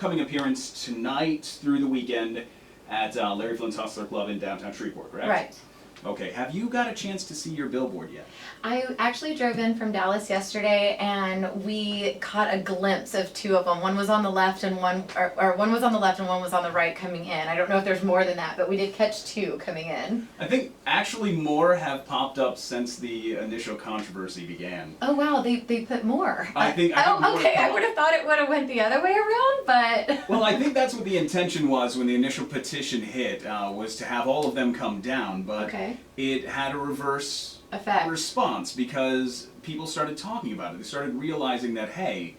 Coming appearance tonight through the weekend at Larry Flynt's Hustler Club in downtown Shreveport, correct? Right. Okay, have you got a chance to see your billboard yet? I actually drove in from Dallas yesterday, and we caught a glimpse of two of them. One was on the left, and one was on the left, and one was on the right coming in. I don't know if there's more than that, but we did catch two coming in. I think actually more have popped up since the initial controversy began. Oh wow, they put more. I think oh, more okay. I would have thought it would have went the other way around, but. Well, I think that's what the intention was when the initial petition hit, was to have all of them come down, but Okay. it had a reverse Effect. response because people started talking about it. They started realizing that, hey,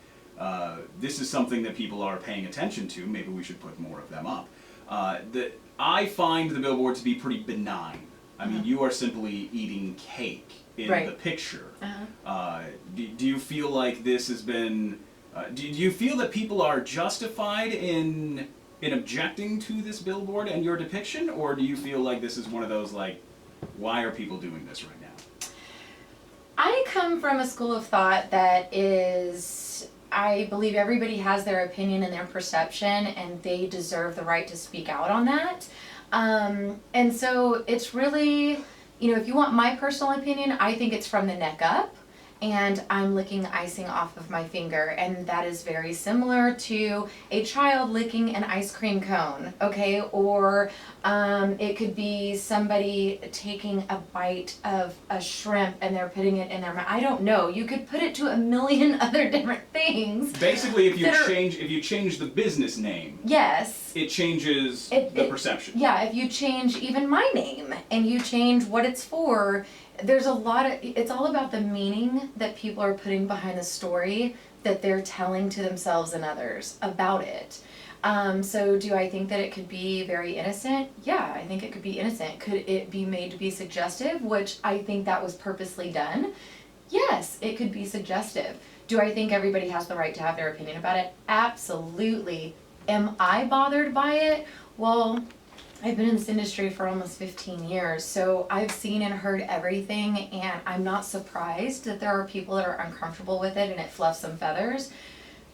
this is something that people are paying attention to. Maybe we should put more of them up. I find the billboard to be pretty benign. I mean, you are simply eating cake in Right. the picture. Uh-huh. Do you feel like this has been... do you feel that people are justified in objecting to this billboard and your depiction, or do you feel like this is one of those, like, why are people doing this right now? I come from a school of thought that is, I believe everybody has their opinion and their perception, and they deserve the right to speak out on that. And so it's really, if you want my personal opinion, I think it's from the neck up, and I'm licking icing off of my finger, and that is very similar to a child licking an ice cream cone, okay? Or it could be somebody taking a bite of a shrimp and they're putting it in their mouth. I don't know. You could put it to a million other different things. Basically, if you change the business name, Yes. it changes the perception. Yeah, if you change even my name and you change what it's for, there's a lot of, it's all about the meaning that people are putting behind the story that they're telling to themselves and others about it. So do I think that it could be very innocent? Yeah, I think it could be innocent. Could it be made to be suggestive, which I think that was purposely done? Yes, it could be suggestive. Do I think everybody has the right to have their opinion about it? Absolutely. Am I bothered by it? Well, I've been in this industry for almost 15 years, so I've seen and heard everything, and I'm not surprised that there are people that are uncomfortable with it and it fluffs some feathers.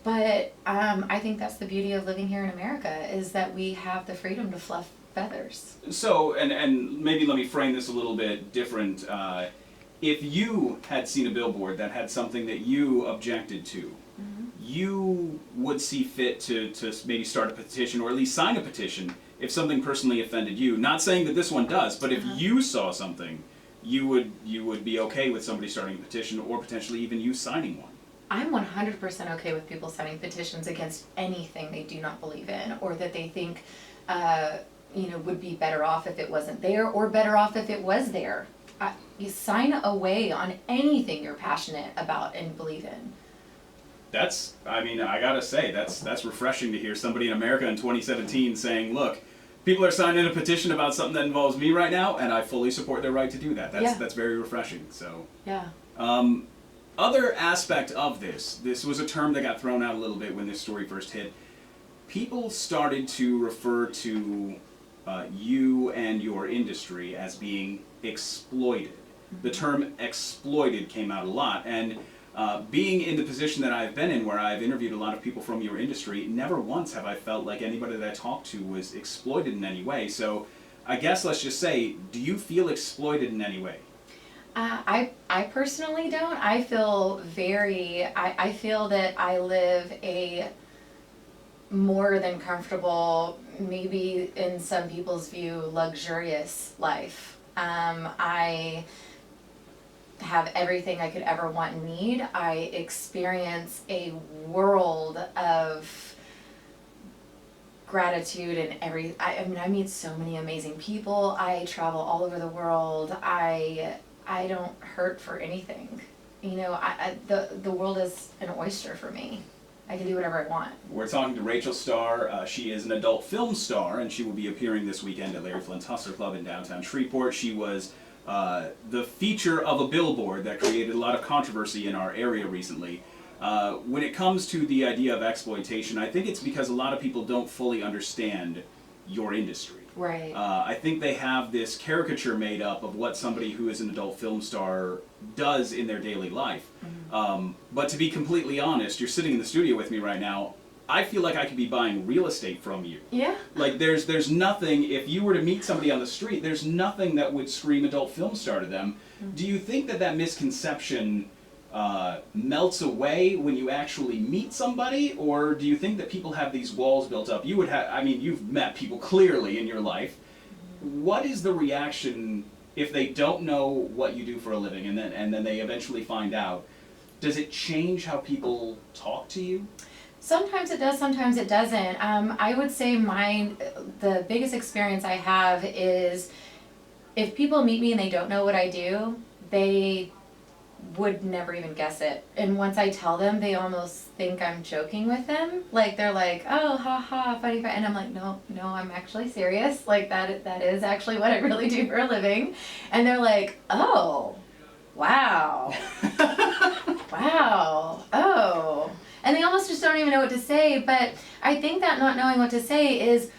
But I think that's the beauty of living here in America, is that we have the freedom to fluff feathers. So, and maybe let me frame this a little bit different. If you had seen a billboard that had something that you objected to, you would see fit to maybe start a petition, or at least sign a petition if something personally offended you. Not saying that this one does, but if you saw something, you would be okay with somebody starting a petition, or potentially even you signing one. I'm 100% okay with people signing petitions against anything they do not believe in, or that they think would be better off if it wasn't there, or better off if it was there. You sign away on anything you're passionate about and believe in. I gotta say, that's refreshing to hear somebody in America in 2017 saying, look, people are signing a petition about something that involves me right now, and I fully support their right to do that. That's very refreshing. So, yeah. Other aspect of this was a term that got thrown out a little bit when this story first hit. People started to refer to you and your industry as being exploited. The term exploited came out a lot, and being in the position that I've been in, where I've interviewed a lot of people from your industry, never once have I felt like anybody that I talked to was exploited in any way. So I guess let's just say, do you feel exploited in any way? I personally don't. I feel I feel that I live a more than comfortable, maybe in some people's view, luxurious life. I have everything I could ever want and need. I experience a world of gratitude and I meet so many amazing people. I travel all over the world. I don't hurt for anything. The world is an oyster for me. I can do whatever I want. We're talking to Rachel Starr. She is an adult film star, and she will be appearing this weekend at Larry Flynt's Hustler Club in downtown Shreveport. She was the feature of a billboard that created a lot of controversy in our area recently. When it comes to the idea of exploitation, I think it's because a lot of people don't fully understand your industry. Right. I think they have this caricature made up of what somebody who is an adult film star does in their daily life. But to be completely honest, you're sitting in the studio with me right now, I feel like I could be buying real estate from you. Yeah. Like there's nothing, if you were to meet somebody on the street, there's nothing that would scream adult film star to them. Do you think that misconception melts away when you actually meet somebody, or do you think that people have these walls built up? You would have, I mean, you've met people clearly in your life. What is the reaction if they don't know what you do for a living, and then they eventually find out? Does it change how people talk to you? Sometimes it does, sometimes it doesn't. I would say the biggest experience I have is if people meet me and they don't know what I do, they would never even guess it. And once I tell them, they almost think I'm joking with them. Like they're like, oh, ha ha, funny. And I'm like, no, I'm actually serious. Like that is actually what I really do for a living. And they're like, oh, wow, wow, oh. And they almost just don't even know what to say. But I think that not knowing what to say is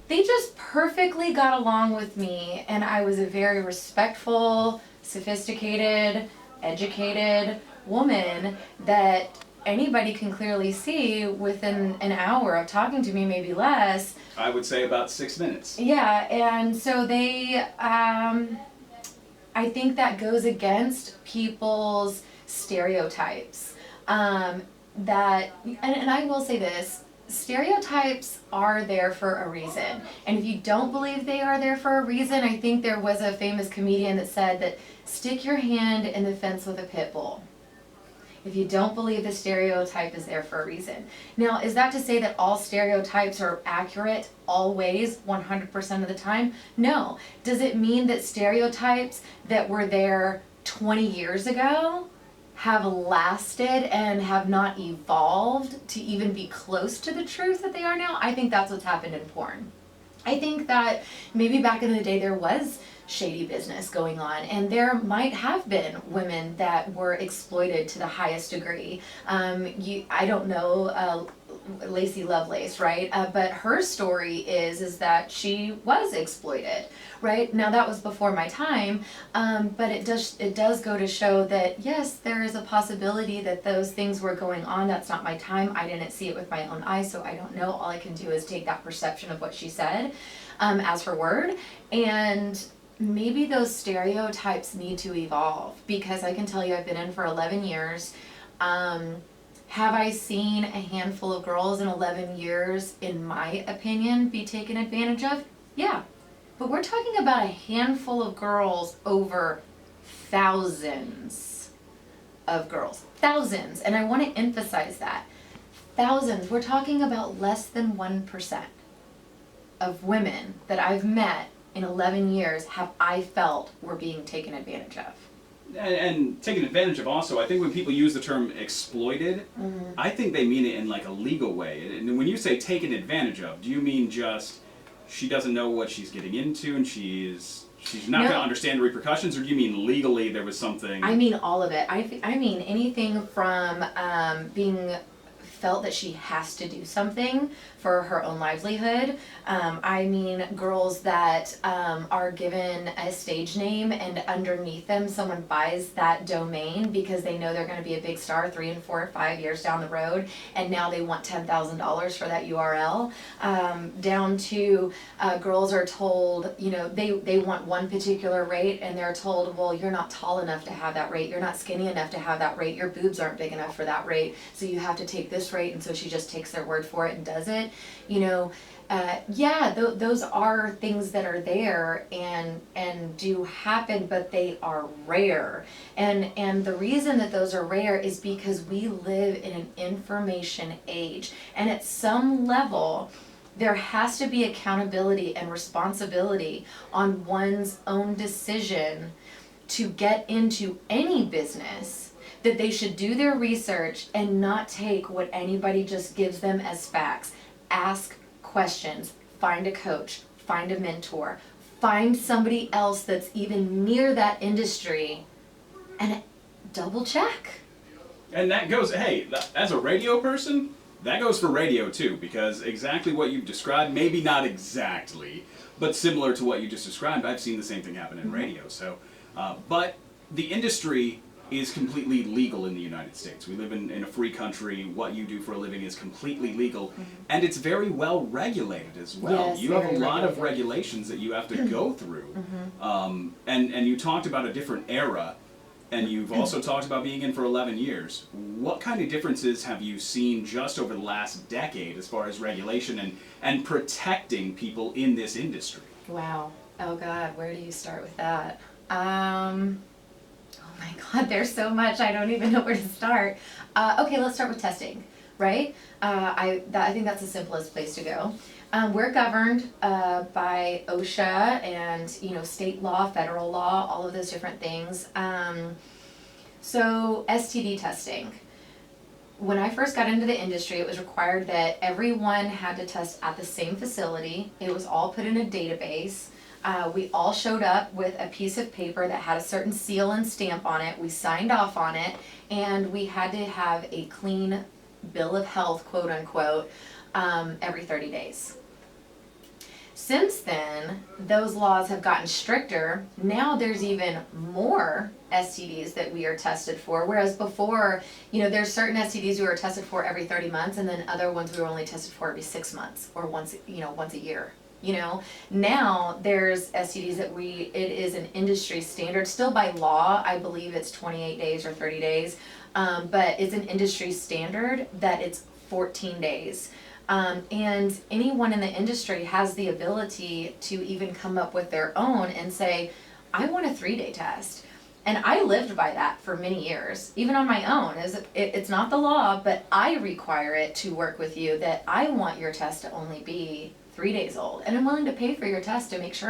they just perfectly got along with me. And I was a very respectful, sophisticated, educated woman that anybody can clearly see within an hour of talking to me, maybe less. I would say about 6 minutes. Yeah, and so they, I think that goes against people's stereotypes. That, and I will say this, stereotypes are there for a reason. And if you don't believe they are there for a reason, I think there was a famous comedian that said that stick your hand in the fence with a pit bull. If you don't believe the stereotype is there for a reason. Now, is that to say that all stereotypes are accurate always, 100% of the time? No. Does it mean that stereotypes that were there 20 years ago have lasted and have not evolved to even be close to the truth that they are now? I think that's what's happened in porn. I think that maybe back in the day there was shady business going on, and there might have been women that were exploited to the highest degree. I don't know Lacey Lovelace, right? But her story is that she was exploited, right? Now that was before my time, but it does go to show that yes, there is a possibility that those things were going on. That's not my time. I didn't see it with my own eyes, so I don't know. All I can do is take that perception of what she said as her word, and maybe those stereotypes need to evolve, because I can tell you I've been in for 11 years. Have I seen a handful of girls in 11 years, in my opinion, be taken advantage of? Yeah. But we're talking about a handful of girls over thousands of girls. Thousands. And I want to emphasize that. Thousands. We're talking about less than 1% of women that I've met in 11 years have I felt were being taken advantage of. And taken advantage of also, I think when people use the term exploited, I think they mean it in like a legal way. And when you say taken advantage of, do you mean just she doesn't know what she's getting into and she's not going to understand the repercussions, or do you mean legally there was something? I mean all of it. I mean anything from being felt that she has to do something for her own livelihood. I mean girls that are given a stage name and underneath them someone buys that domain because they know they're going to be a big star 3 and 4 or 5 years down the road, and now they want $10,000 for that URL. Down to girls are told, you know, they want one particular rate and they're told, well, you're not tall enough to have that rate, you're not skinny enough to have that rate, your boobs aren't big enough for that rate, so you have to take this rate. And so she just takes their word for it and does it. You know, those are things that are there and do happen, but they are rare. And the reason that those are rare is because we live in an information age, and at some level there has to be accountability and responsibility on one's own decision to get into any business, that they should do their research and not take what anybody just gives them as facts. Ask questions, find a coach, find a mentor, find somebody else that's even near that industry, and double check. And that goes, hey, as a radio person, that goes for radio too, because exactly what you've described, maybe not exactly, but similar to what you just described, I've seen the same thing happen in radio. So, but the industry is completely legal in the United States. We live in a free country. What you do for a living is completely legal, and it's very well regulated as well. Yes, You have a very lot of regulated. regulations that you have to go through. And you talked about a different era, and you've also talked about being in for 11 years. What kind of differences have you seen just over the last decade as far as regulation and protecting people in this industry? Wow. Oh God, where do you start with that? Oh my God, there's so much. I don't even know where to start. Okay, let's start with testing, right? I think that's the simplest place to go. We're governed by OSHA and state law, federal law, all of those different things. So STD testing. When I first got into the industry, it was required that everyone had to test at the same facility. It was all put in a database. We all showed up with a piece of paper that had a certain seal and stamp on it. We signed off on it, and we had to have a clean bill of health, quote unquote, every 30 days. Since then, those laws have gotten stricter. Now there's even more STDs that we are tested for, whereas before, there's certain STDs we were tested for every 30 months, and then other ones we were only tested for every 6 months or once a year. Now there's STDs that it is an industry standard, still by law, I believe it's 28 days or 30 days, but it's an industry standard that it's 14 days. And anyone in the industry has the ability to even come up with their own and say, I want a 3-day test. And I lived by that for many years, even on my own. It's not the law, but I require it to work with you, that I want your test to only be 3 days old. And I'm willing to pay for your test to make sure